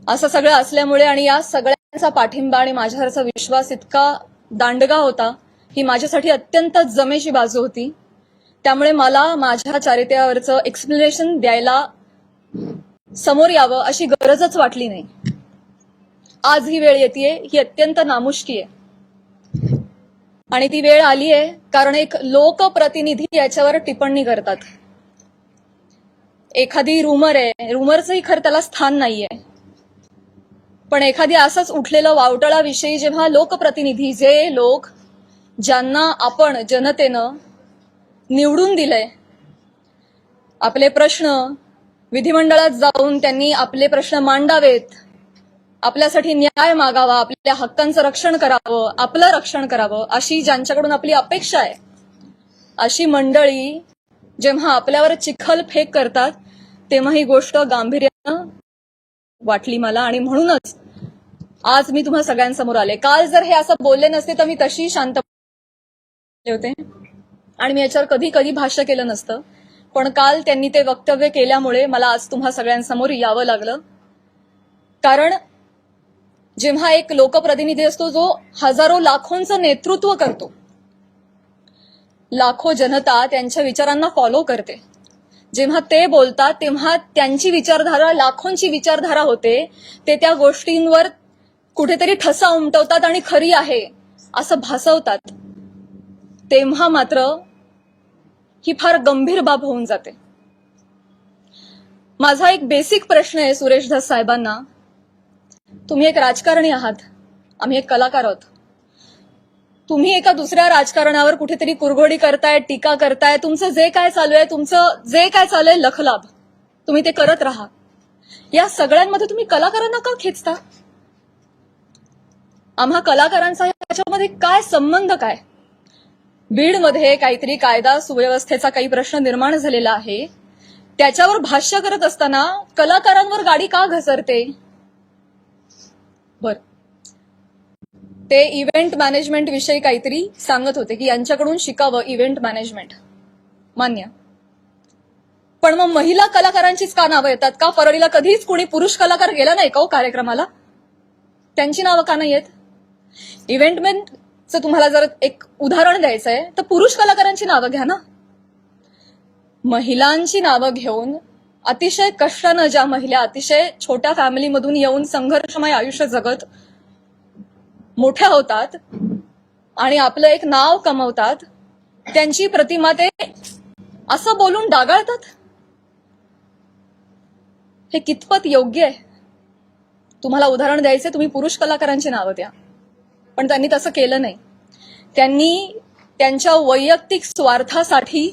असं सगळं असल्यामुळे आणि या सगळ्यांचा पाठिंबा आणि माझ्यावरचा विश्वास इतका दांडगा होता, ही माझ्यासाठी अत्यंत जमेची बाजू होती. त्यामुळे मला माझ्या चारित्र्यावरचं एक्सप्लेनेशन द्यायला समोर यावं अशी गरजच वाटली नाही. आज ही वेळ येतेय, ही अत्यंत नामुष्की आहे आणि ती वेळ आली आहे कारण एक लोकप्रतिनिधी याच्यावर टिप्पणी करतात. एखादी रूमर आहे, रूमरचंही खरं त्याला स्थान नाहीये, पण एखादी असंच उठलेलं वावटळाविषयी जेव्हा लोकप्रतिनिधी, जे लोक ज्यांना आपण जनतेनं निवडून दिलंय, आपले प्रश्न विधिमंडळात जाऊन त्यांनी आपले प्रश्न मांडावेत, आपल्यासाठी न्याय मागावा, आपल्या हक्कांचं रक्षण करावं, आपलं रक्षण करावं, अशी ज्यांच्याकडून आपली अपेक्षा आहे, अशी मंडळी जेव्हा आपल्यावर चिखल फेक करतात तेव्हा ही गोष्ट गांभीर्यानं वाटली मला आणि म्हणूनच आज मी तुम्हा सगळ्यांसमोर आले. काल जर हे असं बोलले नसते तर मी तशी शांत होते आणि मी याच्यावर कधी कधी भाष्य केलं नसतं, पण काल त्यांनी ते वक्तव्य केल्यामुळे मला आज तुम्हा सगळ्यांसमोर यावं लागलं. कारण जेव्हा एक लोकप्रतिनिधी असतो जो हजारो लाखोंचं नेतृत्व करतो, लाखो जनता त्यांच्या विचारांना फॉलो करते, जेव्हा ते बोलतात तेव्हा त्यांची विचारधारा लाखोंची विचारधारा होते, ते त्या गोष्टींवर कुठेतरी ठसा उमटवतात आणि खरी आहे असं भासवतात, तेव्हा मात्र ही फार गंभीर बाब होऊन जाते. माझा एक बेसिक प्रश्न आहे सुरेश धस साहेबांना. तुम्ही एक राजकारणी आहात, आम्ही एक कलाकार आहोत. तुम्ही एका दुसऱ्या राजकारणावर कुठेतरी कुरघोडी करताय, टीका करताय, तुमचं जे काय चालू आहे लखलाभ, तुम्ही ते करत राहा. या सगळ्यांमध्ये तुम्ही कलाकारांना का खेचता? आम्हा कलाकारांचा याच्यामध्ये काय संबंध? काय बीडमध्ये काहीतरी कायदा सुव्यवस्थेचा काही प्रश्न निर्माण झालेला आहे, त्याच्यावर भाष्य करत असताना कलाकारांवर गाडी का घसरते? बर, ते इव्हेंट मॅनेजमेंट विषयी काहीतरी सांगत होते की यांच्याकडून शिकावं इव्हेंट मॅनेजमेंट, मान्य. पण मग महिला कलाकारांचीच का नावं येतात? का परळीला कधीच कोणी पुरुष कलाकार गेला नाही का हो कार्यक्रमाला? त्यांची नावं का नाही येत? इव्हेंटमेंटचं तुम्हाला जर एक उदाहरण द्यायचं आहे तर पुरुष कलाकारांची नावं घ्या ना. महिलांची नावं घेऊन अतिशय कष्टानं ज्या महिला अतिशय छोट्या फॅमिलीमधून येऊन संघर्षमय आयुष्य जगत मोठ्या होतात आणि आपलं एक नाव कमवतात, त्यांची प्रतिमा ते असं बोलून डागाळतात. हे कितपत योग्य आहे? तुम्हाला उदाहरण द्यायचे, तुम्ही पुरुष कलाकारांची नावं द्या, पण त्यांनी तसं केलं नाही. त्यांनी त्यांच्या वैयक्तिक स्वार्थासाठी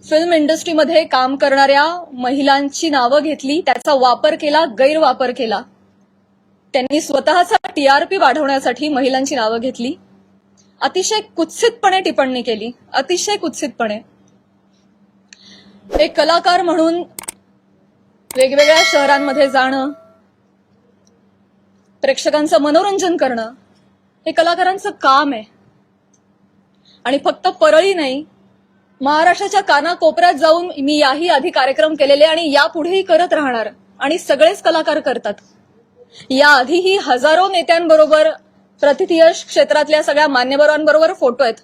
फिल्म इंडस्ट्रीमध्ये काम करणाऱ्या महिलांची नावं घेतली, त्याचा वापर केला, गैरवापर केला. त्यांनी स्वतःचा टीआरपी वाढवण्यासाठी महिलांची नावं घेतली, अतिशय कुत्सितपणे टिप्पणी केली, अतिशय कुत्सितपणे. एक कलाकार म्हणून वेगवेगळ्या शहरांमध्ये जाणं, प्रेक्षकांचं मनोरंजन करणं हे कलाकारांचं काम आहे. आणि फक्त परळी नाही, महाराष्ट्राच्या कानाकोपऱ्यात जाऊन मी याही आधी कार्यक्रम केलेले आणि यापुढेही करत राहणार, आणि सगळेच कलाकार करतात. याआधीही हजारो नेत्यांबरोबर, प्रतिथयश क्षेत्रातल्या सगळ्या मान्यवरांबरोबर फोटो आहेत.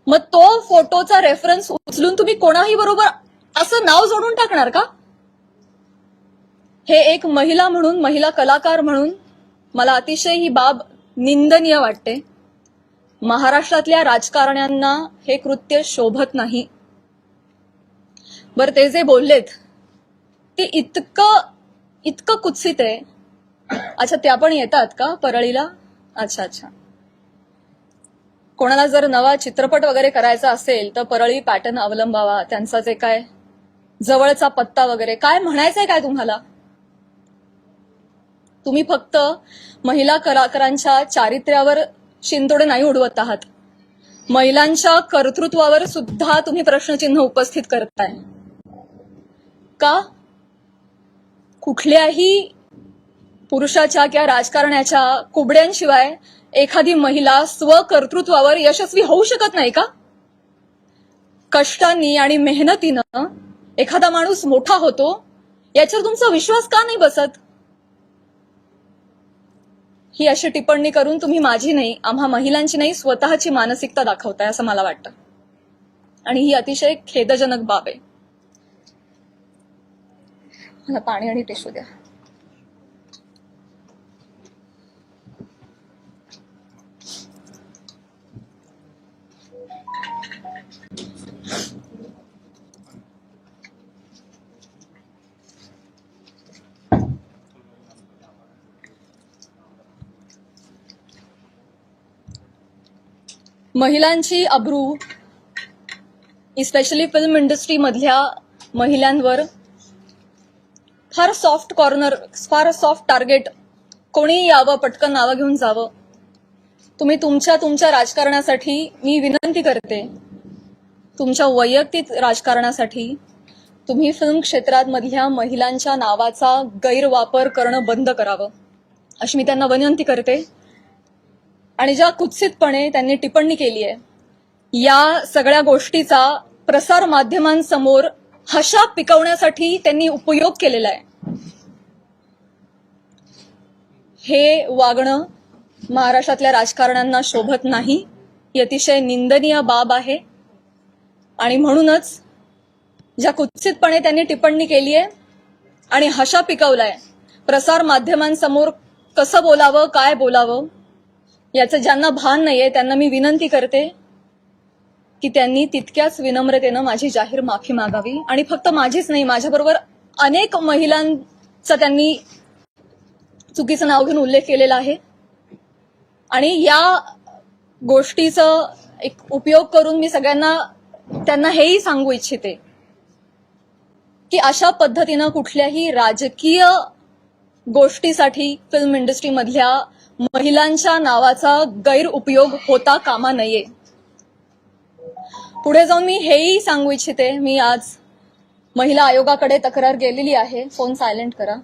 मग तो फोटोचा रेफरन्स उचलून तुम्ही कोणाही बरोबर असं नाव जोडून टाकणार का? हे एक महिला म्हणून, महिला कलाकार म्हणून मला अतिशय ही बाब निंदनीय वाटते. महाराष्ट्रातल्या राजकारण्यांना हे कृत्य शोभत नाही. बरं, ते जे बोललेत ते इतकं कुत्सित आहे. अच्छा, त्या पण येतात का परळीला? अच्छा अच्छा. कोणाला जर नवा चित्रपट वगैरे करायचा असेल तर परळी पॅटर्न अवलंबावा, त्यांचा जे काय जवळचा पत्ता वगैरे. काय म्हणायचंय काय तुम्हाला? तुम्ही फक्त महिला कलाकारांच्या चारित्र्यावर शिंतोडे नाही उडवत आहात, महिलांच्या कर्तृत्वावर सुद्धा तुम्ही प्रश्नचिन्ह उपस्थित करताय. का? कुठल्याही पुरुषाच्या किंवा राजकारण्याच्या कुबड्यांशिवाय एखादी महिला स्वकर्तृत्वावर यशस्वी होऊ शकत नाही का? कष्टांनी आणि मेहनतीनं एखादा माणूस मोठा होतो, याच्यावर तुमचा विश्वास का नाही बसत? ही अशी टिप्पणी करून तुम्ही माझी नाही, आम्हा महिलांची नाही, स्वतःची मानसिकता दाखवताय असं मला वाटतं. आणि ही अतिशय खेदजनक बाब आहे. मला पाणी आणि टिश्यू द्या. महिलांची अब्रू, इस्पेशली फिल्म इंडस्ट्री मधल्या महिलांवर फार सॉफ्ट कॉर्नर, फार सॉफ्ट टार्गेट, कोणी यावं, पटकन नावं घेऊन जावं. तुम्ही तुमच्या राजकारणासाठी मी विनंती करते, तुमच्या वैयक्तिक राजकारणासाठी तुम्ही फिल्म क्षेत्रात मधल्या महिलांच्या नावाचा गैरवापर करणं बंद करावं अशी मी त्यांना विनंती करते. आणि ज्या कुत्सितपणे त्यांनी टिप्पणी केली आहे, या सगळ्या गोष्टीचा प्रसार माध्यमांसमोर हशा पिकवण्यासाठी त्यांनी उपयोग केलेला आहे. हे वागणं महाराष्ट्रातल्या राजकारण्यांना शोभत नाही. ही अतिशय निंदनीय बाब आहे. आणि म्हणूनच ज्या कुत्सितपणे त्यांनी टिप्पणी केली आहे आणि हशा पिकवलाय, प्रसार माध्यमांसमोर कसं बोलावं, काय बोलावं याचं ज्यांना भान नाहीये त्यांना मी विनंती करते की त्यांनी तितक्याच विनम्रतेनं माझी जाहीर माफी मागावी. आणि फक्त माझीच नाही, माझ्याबरोबर अनेक महिलांचा त्यांनी चुकीचं नाव घेऊन उल्लेख केलेला आहे. आणि या गोष्टीचा एक उपयोग करून मी सगळ्यांना त्यांना हेही सांगू इच्छिते की अशा पद्धतीनं कुठल्याही राजकीय गोष्टीसाठी फिल्म इंडस्ट्री मधल्या महिलांच्या नावाचा गैरउपयोग होता कामा नये. पुढे जाऊन मी हेही सांगू इच्छिते, मी आज महिला आयोगाकडे तक्रार केलेली आहे. फोन सायलेंट करा.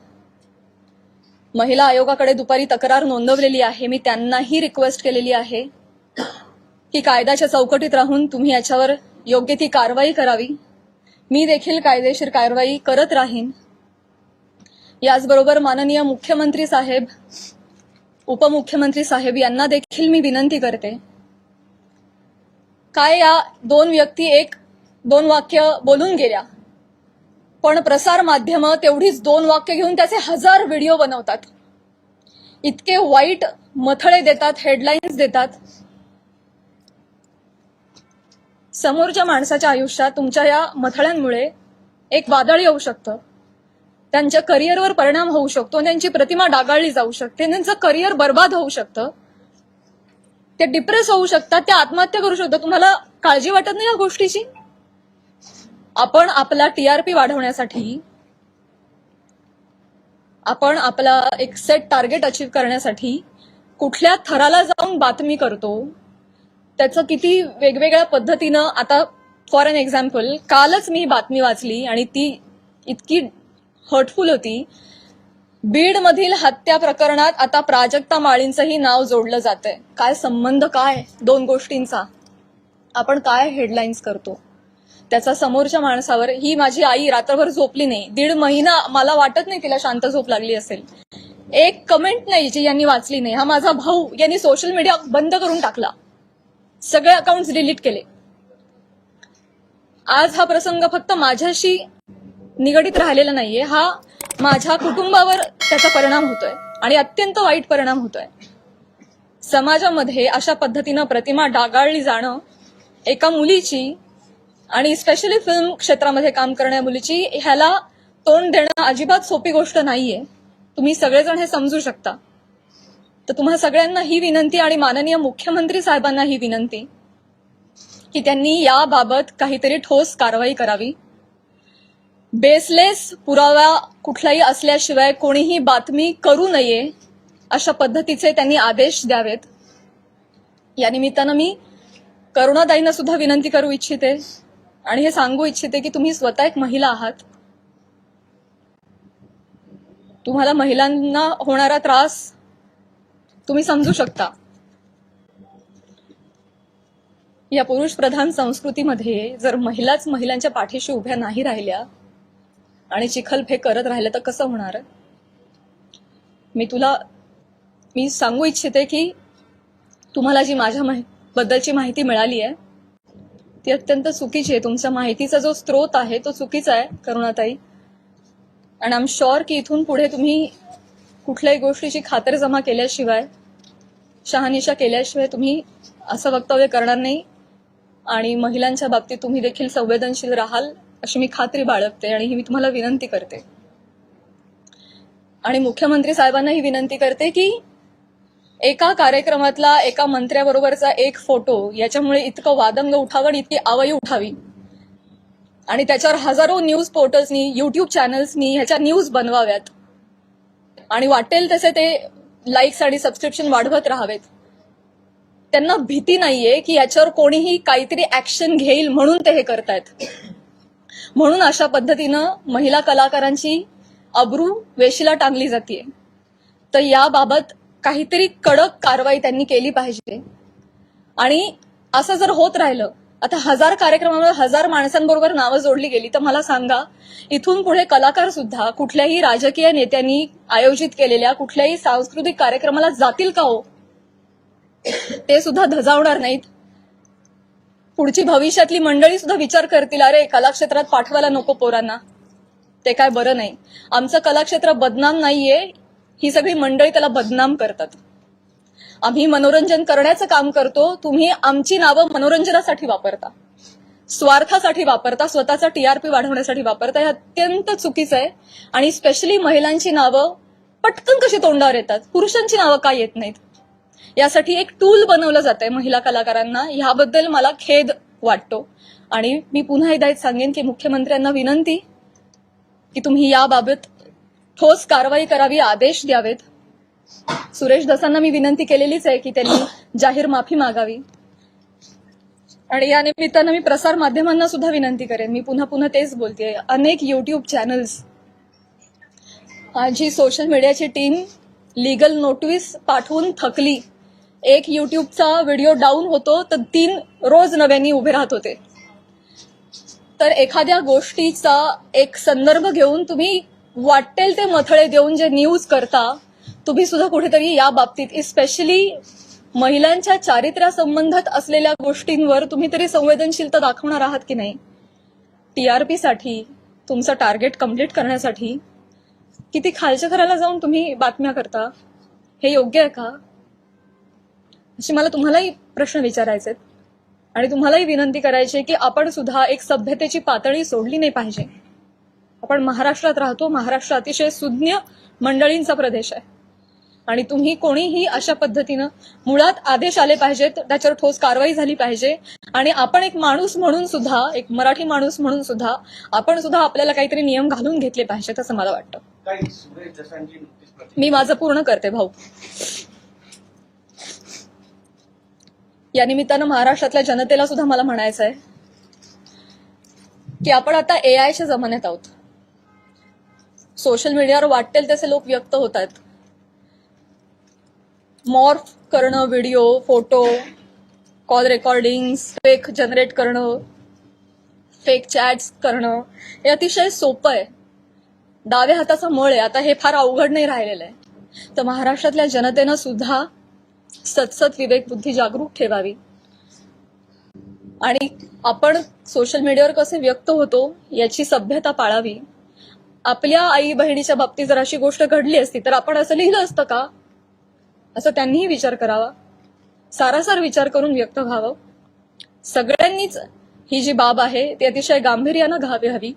महिला आयोगाकडे दुपारी तक्रार नोंदवलेली आहे. मी त्यांनाही रिक्वेस्ट केलेली आहे की कायद्याच्या चौकटीत राहून तुम्ही याच्यावर योग्य ती कारवाई करावी. मी देखील कायदेशीर कारवाई करत राहीन. याचबरोबर माननीय मुख्यमंत्री साहेब, उपमुख्यमंत्री साहेब यांना देखील मी विनंती करते, काय या दोन व्यक्ती एक दोन वाक्य बोलून गेल्या, पण प्रसार माध्यम तेवढीच दोन वाक्य घेऊन त्याचे 1000 व्हिडिओ बनवतात. इतके वाईट मथळे देतात, हेडलाईन्स देतात. समोरच्या माणसाच्या आयुष्यात तुमच्या या मथळ्यांमुळे एक वादळ येऊ शकतं, त्यांच्या करिअरवर परिणाम होऊ शकतो, त्यांची प्रतिमा डागाळली जाऊ शकते, त्यांचं करिअर बर्बाद होऊ शकतं, ते डिप्रेस होऊ शकतात, ते आत्महत्या करू शकतात. तुम्हाला काळजी वाटत नाही या गोष्टीची? आपण आपला टीआरपी वाढवण्यासाठी, आपण आपला एक सेट टार्गेट अचीव करण्यासाठी कुठल्या थराला जाऊन बातमी करतो, त्याचं किती वेगवेगळ्या पद्धतीनं. आता फॉर एन एक्झाम्पल, कालच मी बातमी वाचली आणि ती इतकी हर्टफुल होती. बीड मधील हत्या प्रकरणात आता प्राजक्ता माळींचंही नाव जोडलं जातंय. काय संबंध, काय दोन गोष्टींचा? आपण काय हेडलाईन्स करतो त्याचा समोरच्या माणसावर. ही माझी आई रात्रभर झोपली नाही, 1.5 महिना. मला वाटत नाही तिला शांत झोप लागली असेल. एक कमेंट नाही जी यांनी वाचली नाही. हा माझा भाऊ, यांनी सोशल मीडिया बंद करून टाकला, सगळे अकाउंट्स डिलीट केले. आज हा प्रसंग फक्त माझ्याशी निगडीत राहिलेला नाहीये, हा माझ्या कुटुंबावर त्याचा परिणाम होतोय आणि अत्यंत वाईट परिणाम होतोय. समाजामध्ये अशा पद्धतीनं प्रतिमा डागाळली जाणं एका मुलीची, आणि स्पेशली फिल्म क्षेत्रामध्ये काम करणाऱ्या मुलीची, ह्याला तोंड देणं अजिबात सोपी गोष्ट नाहीये. तुम्ही सगळेजण हे समजू शकता. तर तुम्हा सगळ्यांना ही विनंती आणि माननीय मुख्यमंत्री साहेबांना ही विनंती की त्यांनी याबाबत काहीतरी ठोस कारवाई करावी. बेसलेस पुरावा कुठलाही असल्याशिवाय कोणीही बातमी करू नये अशा पद्धतीचे त्यांनी आदेश द्यावेत. या निमित्तानं मी करुणाताईंना सुद्धा विनंती करू इच्छिते आणि हे सांगू इच्छिते की तुम्ही स्वतः एक महिला आहात. तुम्हाला महिलांना होणारा त्रास तुम्ही समजू शकता. या पुरुष प्रधान संस्कृतीमध्ये जर महिलाच महिलांच्या पाठीशी उभ्या नाही राहिल्या आणि चिखलफेक करत राहिल्या तर कसं होणार? मी तुला मी सांगू इच्छिते की तुम्हाला जी माझ्या बद्दलची माहिती मिळाली आहे ती अत्यंत चुकीची आहे. तुमच्या माहितीचा जो स्रोत आहे तो चुकीचा आहे करुणाताई. आणि आय एम शुअर की इथून पुढे तुम्ही कुठल्याही गोष्टीची खातरजमा केल्याशिवाय, शहानिशा केल्याशिवाय तुम्ही असं वक्तव्य करणार नाही. आणि महिलांच्या बाबतीत तुम्ही देखील संवेदनशील राहाल अशी मी खात्री बाळगते आणि ही मी तुम्हाला विनंती करते. आणि मुख्यमंत्री साहेबांना ही विनंती करते की एका कार्यक्रमातला एका मंत्र्याबरोबरचा एक फोटो याच्यामुळे इतकं वादंग उठावं आणि इतकी आवई उठावी आणि त्याच्यावर हजारो न्यूज पोर्टल्सनी, युट्यूब चॅनल्सनी ह्याच्या न्यूज बनवाव्यात आणि वाटेल तसे ते लाईक्स आणि सबस्क्रिप्शन वाढवत राहावेत. त्यांना भीती नाहीये की याच्यावर कोणीही काहीतरी ऍक्शन घेईल म्हणून ते हे करतायत. म्हणून अशा पद्धतीनं महिला कलाकारांची अब्रू वेशीला टांगली जाते. तर याबाबत काहीतरी कडक कारवाई त्यांनी केली पाहिजे. आणि असं जर होत राहिलं, आता 1000 कार्यक्रमावर 1000 माणसांबरोबर नावं जोडली गेली, तर मला सांगा इथून पुढे कलाकार सुद्धा कुठल्याही राजकीय नेत्यांनी आयोजित केलेल्या कुठल्याही सांस्कृतिक कार्यक्रमाला जातील का हो? ते सुद्धा धजावणार नाहीत. पुढची भविष्यातली मंडळी सुद्धा विचार करतील, अरे कलाक्षेत्रात पाठवायला नको पोरांना, ते काय बरं नाही. आमचं कलाक्षेत्र बदनाम नाहीये, ही सगळी मंडळी त्याला बदनाम करतात. आम्ही मनोरंजन करण्याचं काम करतो, तुम्ही आमची नावं मनोरंजनासाठी वापरता, स्वार्थासाठी वापरता, स्वतःचा टीआरपी वाढवण्यासाठी वापरता. हे अत्यंत चुकीचं आहे. आणि स्पेशली महिलांची नावं पटकन कशी तोंडावर येतात, पुरुषांची नावं का येत नाहीत, यासाठी एक टूल बनवलं जातंय महिला कलाकारांना. ह्याबद्दल मला खेद वाटतो. आणि मी पुन्हा एकदा सांगेन की मुख्यमंत्र्यांना विनंती की तुम्ही याबाबत ठोस कारवाई करावी, आदेश द्यावेत. सुरेश धसांना मी विनंती केलेलीच आहे की त्यांनी जाहीर माफी मागावी. आणि या निमित्तानं मी प्रसार माध्यमांना सुद्धा विनंती करेन, मी पुन्हा पुन्हा तेच बोलतेय, अनेक युट्यूब चॅनल्स, जी सोशल मीडियाची टीम लीगल नोटीस पाठवून थकली. एक युट्यूबचा व्हिडिओ डाऊन होतो तर 3 रोज नव्याने उभे राहत होते. तर एखाद्या गोष्टीचा एक संदर्भ घेऊन तुम्ही वाटेल ते मथळे देऊन जे न्यूज करता, तुम्ही सुद्धा कुठेतरी या बाबतीत स्पेशली महिलांच्या चारित्र्यासंबंधात असलेल्या गोष्टींवर तुम्ही तरी संवेदनशीलता दाखवणार आहात की नाही? टीआरपी साठी, तुमचं टार्गेट कम्प्लीट करण्यासाठी किती खालच्या घराला जाऊन तुम्ही बातम्या करता, हे योग्य आहे का? अशी मला तुम्हालाही प्रश्न विचारायचे आणि तुम्हालाही विनंती करायची की आपण सुद्धा एक सभ्यतेची पातळी सोडली नाही पाहिजे. आपण महाराष्ट्रात राहतो, महाराष्ट्र अतिशय सुज्ञ मंडळींचा प्रदेश आहे आणि तुम्ही कोणीही अशा पद्धतीनं, मुळात आदेश आले पाहिजेत, त्याच्यावर ठोस कारवाई झाली पाहिजे. आणि आपण एक माणूस म्हणून सुद्धा, एक मराठी माणूस म्हणून सुद्धा आपण सुद्धा आपल्याला काहीतरी नियम घालून घेतले पाहिजेत असं मला वाटतं. मी माझं पूर्ण करते भाऊ. या निमित्तानं महाराष्ट्रातल्या जनतेला सुद्धा मला म्हणायचं आहे की आपण आता एआयच्या जमान्यात आहोत. सोशल मीडियावर वाटेल तसे लोक व्यक्त होत आहेत. मॉर्फ करणं, video, photo, call recordings fake generate करणं, फेक चॅट्स करणं, हे अतिशय सोपं आहे. डाव्या हाताचा मळ आहे. आता हे फार अवघड नाही राहिलेलं आहे. तर महाराष्ट्रातल्या जनतेनं सुद्धा सतसत विवेक बुद्धी जागरूक ठेवावी. आणि आपण सोशल मीडियावर कसे व्यक्त होतो याची सभ्यता पाळावी. आपल्या आई बहिणीच्या बाबतीत जर अशी गोष्ट घडली असती तर आपण असं लिहिलं असतं का, असं त्यांनीही विचार करावा. सारासार विचार करून व्यक्त व्हावं. सगळ्यांनीच ही जी बाब आहे ती अतिशय गांभीर्यानं घ्यावी हवी.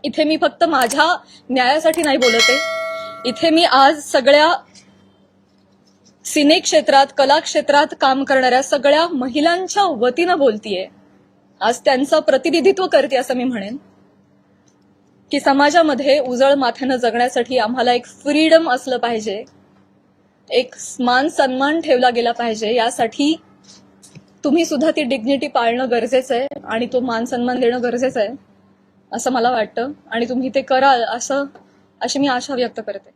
इथे मी फक्त माझ्या न्यायासाठी नाही बोलते, इथे मी आज सगळ्या सिने क्षेत्रात, कला क्षेत्रात काम करणाऱ्या सगळ्या महिलांच्या वतीनं बोलतीये. आज त्यांचं प्रतिनिधित्व करते असं मी म्हणेन की समाजामध्ये उजळ माथ्यानं जगण्यासाठी आम्हाला एक फ्रीडम असलं पाहिजे, एक मान सन्मान ठेवला गेला पाहिजे. यासाठी तुम्ही सुद्धा ती डिग्निटी पाळणं गरजेचं आहे आणि तो मान सन्मान देणं गरजेचं आहे असं मला वाटतं. आणि तुम्ही ते कराल अशी मी आशा व्यक्त करते.